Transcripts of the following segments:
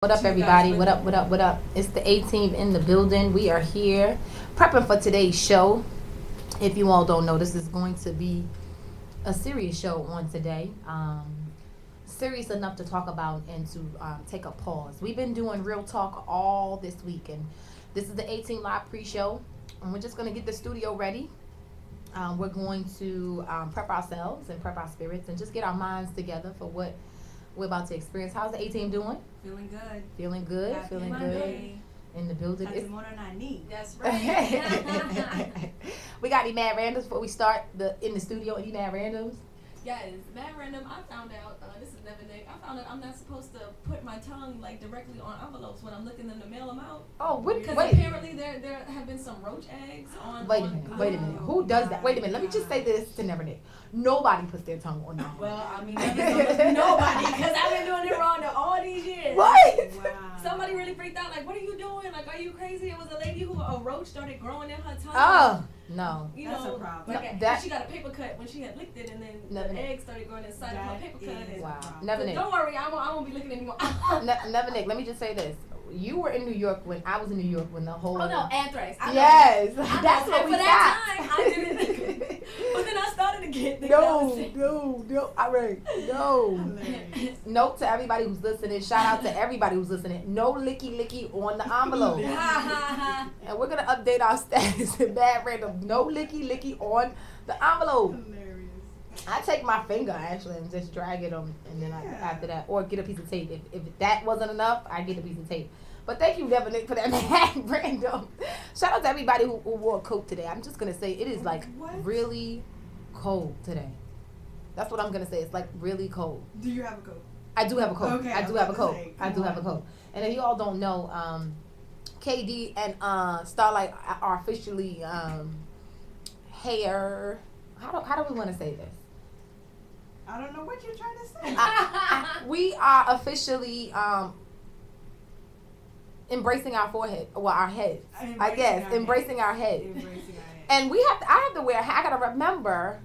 What up, everybody? What up, what up, what up? It's the A team in the building. We are here prepping for today's show. If you all don't know, this is going to be a serious show on today. Serious enough to talk about and to take a pause. We've been doing real talk all this week, and this is the A team live pre show. And we're just going to get the studio ready. We're going to prep ourselves and prep our spirits and just get our minds together for what we're about to experience. How's the A team doing? Feeling good. Feeling good. Happy Feeling Monday. good. In the building. That's more than I need. That's right. We got any mad randoms before we start in the studio? Any mad randoms? Yes, mad random. I found out. This is never Nick. I found out I'm not supposed to put my tongue like directly on envelopes when I'm looking them to mail them out. Oh, what? Because Wait. apparently there have been some roach eggs on. Wait a minute. Who does that? Wait a minute. Let me just say this to Never Nick. Nobody puts their tongue on envelopes. Well, I mean, nobody, because I've been doing it wrong all these years. What? Wow. Somebody really freaked out. Like, what are you doing? Like, are you crazy? It was a lady who a roach started growing in her tongue. Oh, no. You That's know, a problem. like That- she got a paper cut when she had licked it, and then Never the Nick. egg started going inside of her paper cut. And Wow. So Never Nick. don't worry, I won't be licking anymore. Never Nick. Let me just say this. You were in New York when I was in New York when the whole. Oh no, anthrax. I know. Yes, I know. that's what And we for got. that time, I didn't. But then I started to get. No. All right. No. Hilarious. Note to everybody who's listening. Shout out to everybody who's listening. No licky on the envelope. And we're gonna update our status in bad random. No licky on the envelope. Hilarious. I take my finger actually and just drag it on, and then after that, or get a piece of tape. If that wasn't enough, I get a piece of tape. But thank you, Devin, Nick, for that mad random. Shout out to everybody who wore a coat today. I'm just gonna say it is like What? really cold today. That's what I'm gonna say. It's like really cold. Do you have a coat? I do have a coat. Okay, I I do was have a about to coat. say, I do come have a on. coat. And if you all don't know, KD and Starlight are officially hair. How do we want to say this? I don't know what you're trying to say. We are officially embracing our forehead, well, our heads. I guess embracing our head. Embracing our head. And I have to wear a hat. I gotta remember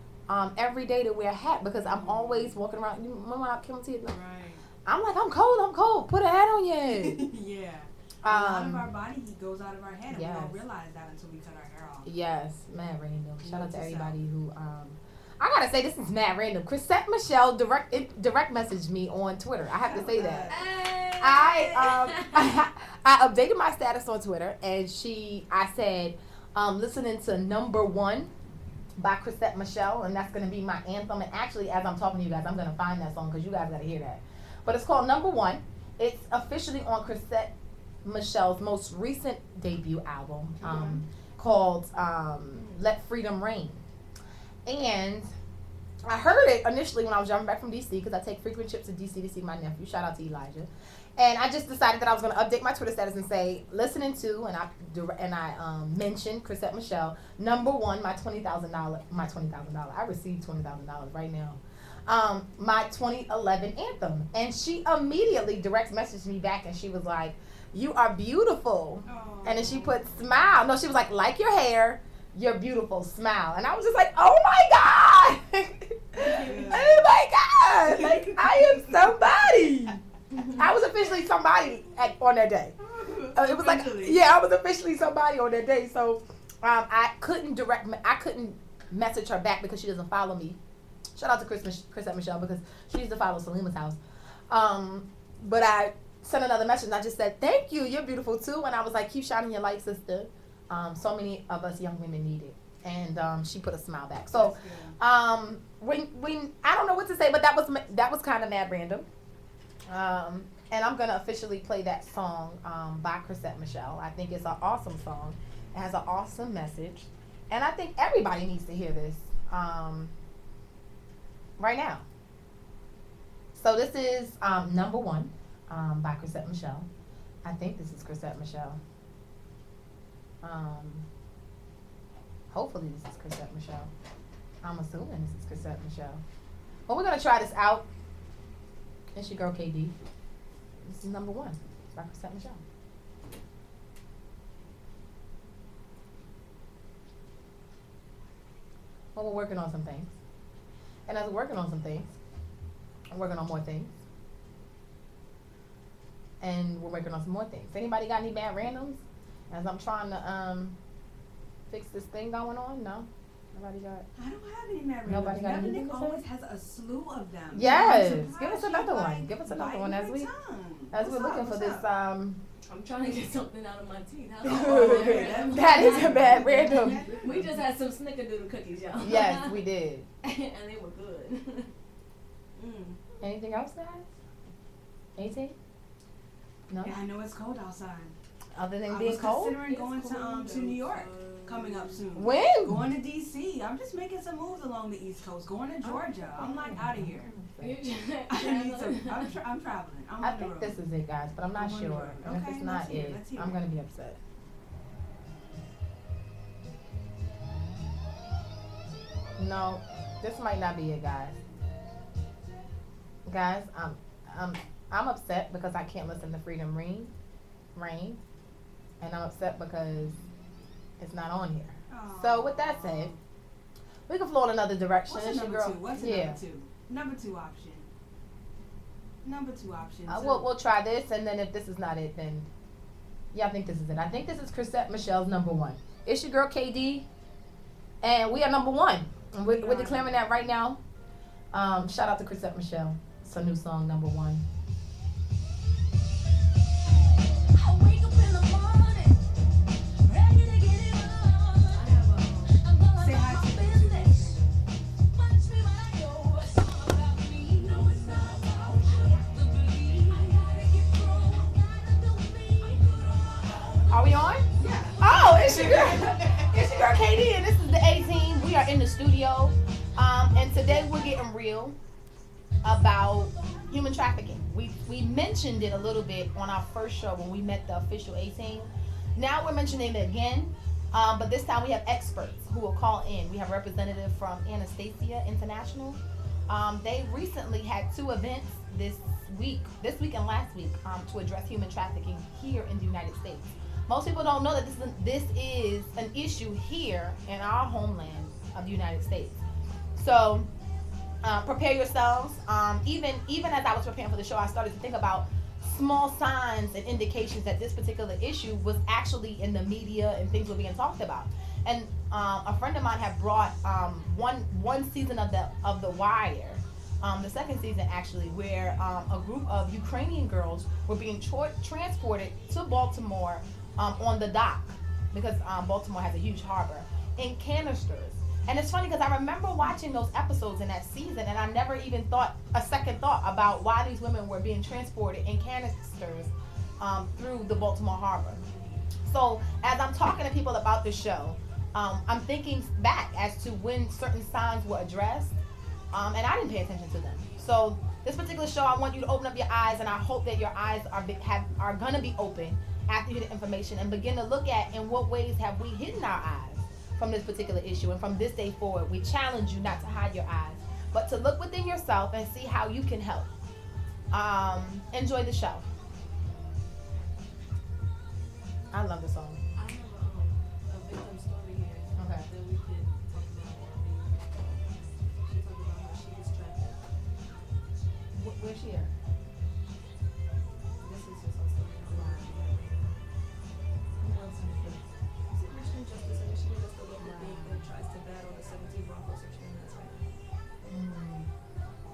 every day to wear a hat because I'm always walking around. You remember when I came to you? Right. I'm like, I'm cold. Put a hat on your head. Yeah. A lot of our body heat goes out of our head, and yes. we don't realize that until we cut our hair off. Yes, mad random. Shout out to Note to everybody who I gotta say this is mad random. Chrisette Michelle direct messaged me on Twitter. I have to say that. I updated my status on Twitter and I said, listening to Number One by Chrisette Michelle, and that's gonna be my anthem. And actually, as I'm talking to you guys, I'm gonna find that song because you guys gotta hear that. But it's called Number One. It's officially on Chrisette Michelle's most recent debut album, called Let Freedom Reign. And I heard it initially when I was driving back from DC because I take frequent trips to DC to see my nephew. Shout out to Elijah. And I just decided that I was going to update my Twitter status and say, listening to, and I mentioned Chrisette Michelle, Number One, my $20,000. I received $20,000 right now. My 2011 anthem. And she immediately direct messaged me back and she was like, "You are beautiful." Oh. And then she put smile. No, she was like your hair, you're beautiful, smile. And I was just like, oh my God. Oh my God. Like, I am somebody. I was officially somebody on that day. It was like, I was officially somebody on that day. So I couldn't message her back because she doesn't follow me. Shout out to Chrisette Michelle because she used to follow Salima's house. But I sent another message and I just said, thank you, you're beautiful too. And I was like, keep shining your light, sister. So many of us young women need it. And she put a smile back. So when I don't know what to say, but that was kind of mad random. And I'm gonna officially play that song by Chrisette Michelle. I think it's an awesome song. It has an awesome message, and I think everybody needs to hear this right now. So this is Number One by Chrisette Michelle. I think this is Chrisette Michelle. Hopefully this is Chrisette Michelle. I'm assuming this is Chrisette Michelle. Well, we're gonna try this out. It's your girl KD. This is Number One by Chrisette Michelle. Well, we're working on some things. And as we're working on some things, I'm working on more things. and we're working on some more things. Anybody got any bad randoms? As I'm trying to fix this thing going on, no. Nobody got. I don't have any memory. Nobody got anything Nick to say? always has a slew of them. Yes, I'm give us surprised another you, one. like, Give us another one biting your tongue. as we're looking for this. I'm trying to get something out of my teeth. That is a bad random. We just had some snickerdoodle cookies, y'all. Yes, we did. And they were good. Anything else, guys? Anything? No. Yeah, I know it's cold outside. Other than I being was cold. considering going to New York coming up soon. When? Going to DC. I'm just making some moves along the East Coast. Going to Georgia. I'm like out of here. I need some. I'm traveling. I'm I on the think road. this is it, guys, but I'm not I'm on the sure. road. And if Okay, it's not let's hear it. it, Let's hear I'm it. gonna be upset. No, this might not be it, guys. Guys, I'm upset because I can't listen to Freedom Rain, and I'm upset because it's not on here. Aw. So with that said, we can flow in another direction. What's It's the your number girl. two? What's the Yeah. number two? Number two option. Number two option. We'll try this, and then if this is not it, then yeah, I think this is it. I think this is Chrisette Michelle's number one. It's your girl KD, and we are number one. And we're declaring that right now. Shout out to Chrisette Michelle. It's a new song, number one. I wake up in the morning, ready to get it on. I'm going Say about hi my to the business. Watch me when I go. It's all about me. No, it's not about you. Have to believe. I gotta get through. Gotta do me. Are we on? Yeah. Oh, it's your girl. It's your girl KD, and this is the A-Team. We are in the studio, and today we're getting real about human trafficking. We mentioned it a little bit on our first show when we met the official A-Team. Now we're mentioning it again, but this time we have experts who will call in. We have a representative from Anastasia International. They recently had two events this week and last week, to address human trafficking here in the United States. Most people don't know that this is an issue here in our homeland of the United States. So prepare yourselves. Even as I was preparing for the show, I started to think about small signs and indications that this particular issue was actually in the media and things were being talked about. And a friend of mine had brought one season of the Wire, the second season actually, where a group of Ukrainian girls were being transported to Baltimore on the dock, because Baltimore has a huge harbor, in canisters. And it's funny because I remember watching those episodes in that season, and I never even thought a second thought about why these women were being transported in canisters through the Baltimore harbor. So as I'm talking to people about this show, I'm thinking back as to when certain signs were addressed, and I didn't pay attention to them. So this particular show, I want you to open up your eyes, and I hope that your eyes are gonna be open after you hear the information and begin to look at in what ways have we hidden our eyes from this particular issue. And from this day forward, we challenge you not to hide your eyes, but to look within yourself and see how you can help. Enjoy the show. I love the song. I have a victim story here Okay. that we could talk about. She talked about how she was trafficked. Where's she at? This is just her story. Is it Richmond Justice in Michigan? That's the local group that tries to battle the 17 Broncos Richmond. That's right.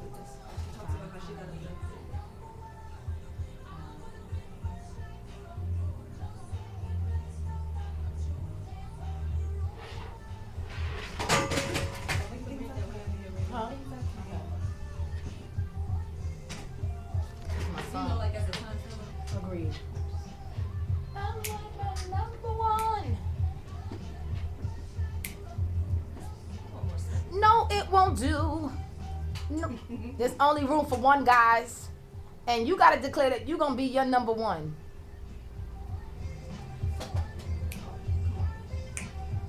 But this, she talks about how she got abducted. Huh? My You know, song. like as a time filler. Agreed. I'm like my number one. One more second. No, it won't do. No. There's only room for one, guys. And you gotta declare that you're gonna be your number one.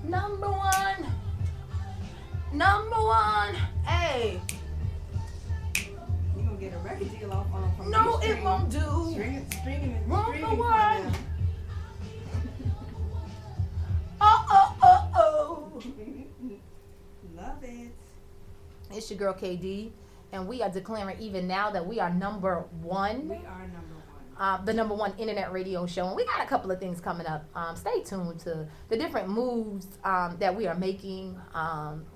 Number one. Number one. Hey. You're gonna get a record deal off from No, Ustream. it won't do. Stringing Number streaming for one. them. Oh. Love it. It's your girl KD, and we are declaring even now that we are number one. We are number the #1 internet radio show. And we got a couple of things coming up. Stay tuned to the different moves that we are making.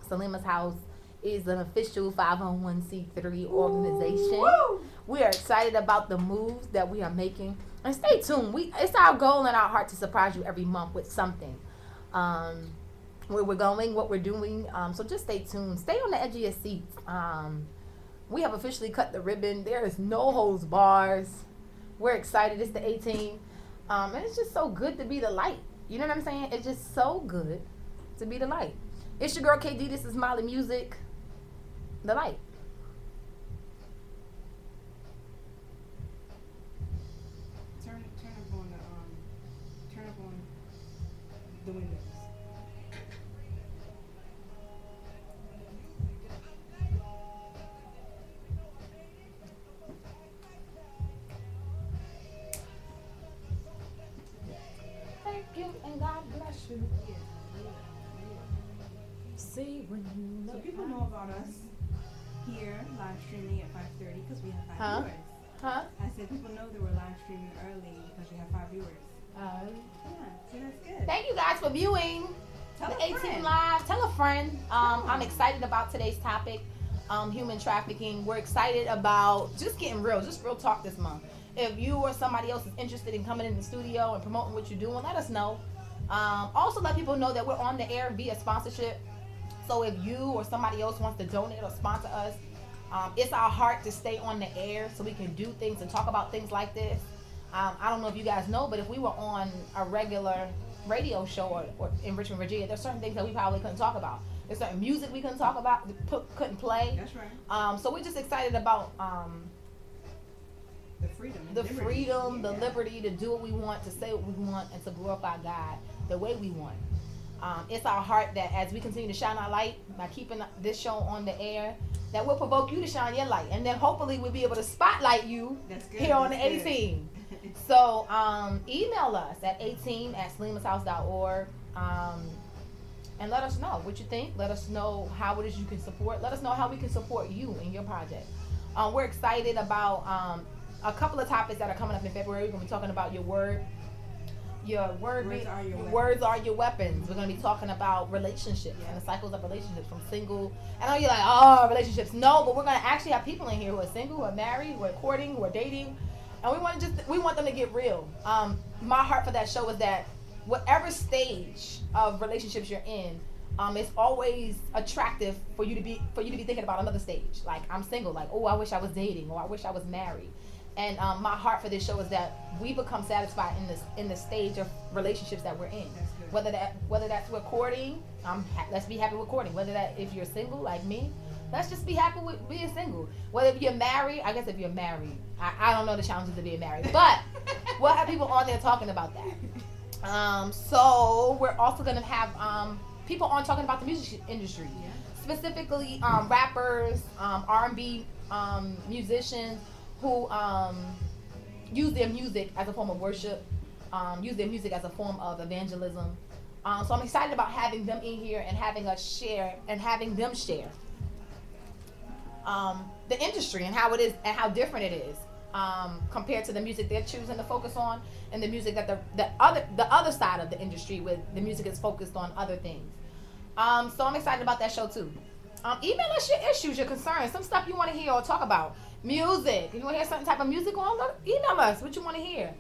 Salima's House is an official 501c3 organization. Woo! We are excited about the moves that we are making. And stay tuned. It's our goal and our heart to surprise you every month with something. Where we're going, what we're doing. So just stay tuned. Stay on the edge of your seats. We have officially cut the ribbon. There is no holds bars. We're excited. It's the 18. And it's just so good to be the light. You know what I'm saying? It's just so good to be the light. It's your girl KD. This is Molly Music. The light. Turn up on the windows. Thank you and God bless you. See when you So people know about us here live streaming at 5:30 because we have 5 viewers. Huh? I said people know that we're live streaming early because we have 5 viewers. Yeah, so that's good. Thank you guys for viewing Tell the a friend. 18 Live. Tell a friend. I'm excited about today's topic, human trafficking. We're excited about just getting real, just real talk this month. If you or somebody else is interested in coming in the studio and promoting what you're doing, let us know. Also let people know that we're on the air via sponsorship. So if you or somebody else wants to donate or sponsor us, it's our heart to stay on the air so we can do things and talk about things like this. I don't know if you guys know, but if we were on a regular radio show or in Richmond, Virginia, there's certain things that we probably couldn't talk about. There's certain music we couldn't talk about, couldn't play. That's right. So we're just excited about The freedom. and the liberty. freedom, the Yeah. liberty to do what we want, to say what we want, and to glorify God the way we want. It's our heart that as we continue to shine our light by keeping this show on the air, that will provoke you to shine your light, and then hopefully we'll be able to spotlight you That's good. here on the that's good. 18. So email us at 18@salimashouse.org and let us know what you think. Let us know how it is you can support. Let us know how we can support you in your project. We're excited about a couple of topics that are coming up in February. We're going to be talking about words are your weapons. We're going to be talking about relationships and the cycles of relationships from single. I know you're like, oh, relationships. No, but we're going to actually have people in here who are single, who are married, who are courting, who are dating. And we want them to get real. My heart for that show is that whatever stage of relationships you're in, it's always attractive for you to be thinking about another stage. Like, I'm single, like, oh, I wish I was dating, or I wish I was married. And my heart for this show is that we become satisfied in the stage of relationships that we're in. That's good. Whether that's with courting, let's be happy with courting. Whether that if you're single like me, let's just be happy with being single. Whether if you're married, I guess if you're married, I don't know the challenges of being married, but we'll have people on there talking about that. So we're also gonna have people on talking about the music industry, specifically rappers, R&B musicians who use their music as a form of worship, use their music as a form of evangelism. So I'm excited about having them in here and having us share and having them share the industry and how it is and how different it is compared to the music they're choosing to focus on and the music that the other side of the industry with the music is focused on other things. So I'm excited about that show too. Email us your issues, your concerns, some stuff you want to hear or talk about. Music. You want to hear certain type of music on? Email us what you want to hear.